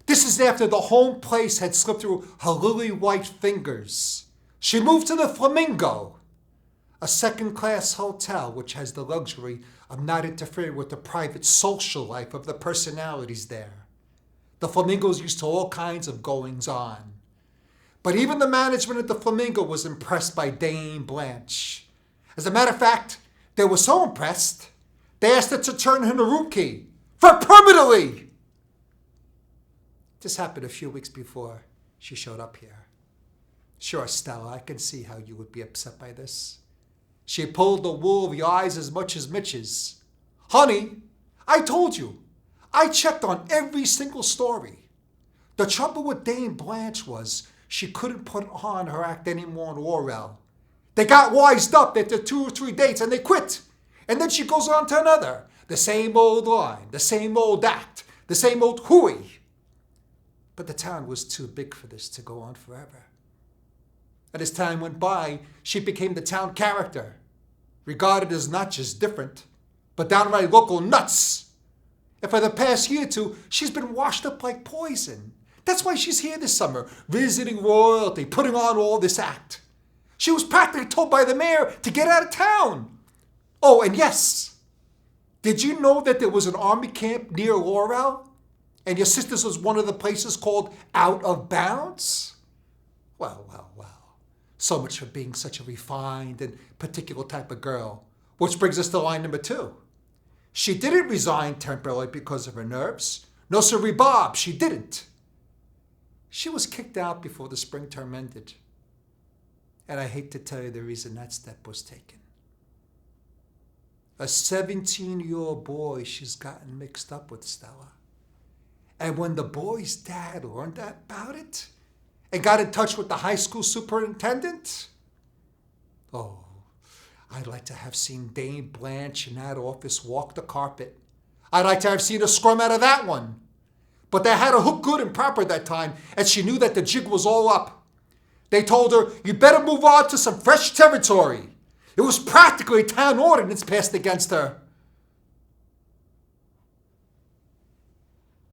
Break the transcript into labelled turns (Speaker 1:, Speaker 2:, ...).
Speaker 1: This is after the home place had slipped through her lily-white fingers. She moved to the Flamingo, a second-class hotel which has the luxury of not interfering with the private social life of the personalities there. The Flamingo's used to all kinds of goings-on. But even the management at the Flamingo was impressed by Dame Blanche. As a matter of fact, they were so impressed, they asked her to turn in a room key for permanently. This happened a few weeks before she showed up here. Sure, Stella, I can see how you would be upset by this. She pulled the wool of your eyes as much as Mitch's. Honey, I told you. I checked on every single story. The trouble with Dame Blanche was she couldn't put on her act anymore in Laurel. They got wised up after 2 or 3 dates and they quit. And then she goes on to another. The same old line, the same old act, the same old hooey. But the town was too big for this to go on forever. And as time went by, she became the town character, regarded as not just different, but downright local nuts. And for the past year or two, she's been washed up like poison. That's why she's here this summer, visiting royalty, putting on all this act. She was practically told by the mayor to get out of town. Oh, and yes, did you know that there was an army camp near Laurel? And your sister's was one of the places called Out of Bounds? Well. So much for being such a refined and particular type of girl. Which brings us to line number 2. She didn't resign temporarily because of her nerves. No, sirree, Bob, she didn't. She was kicked out before the spring term ended. And I hate to tell you the reason that step was taken. A 17-year-old boy she's gotten mixed up with, Stella. And when the boy's dad learned about it and got in touch with the high school superintendent, oh, I'd like to have seen Dame Blanche in that office walk the carpet. I'd like to have seen her scrum out of that one. But they had her hooked good and proper that time, and she knew that the jig was all up. They told her, you better move on to some fresh territory. It was practically a town ordinance passed against her.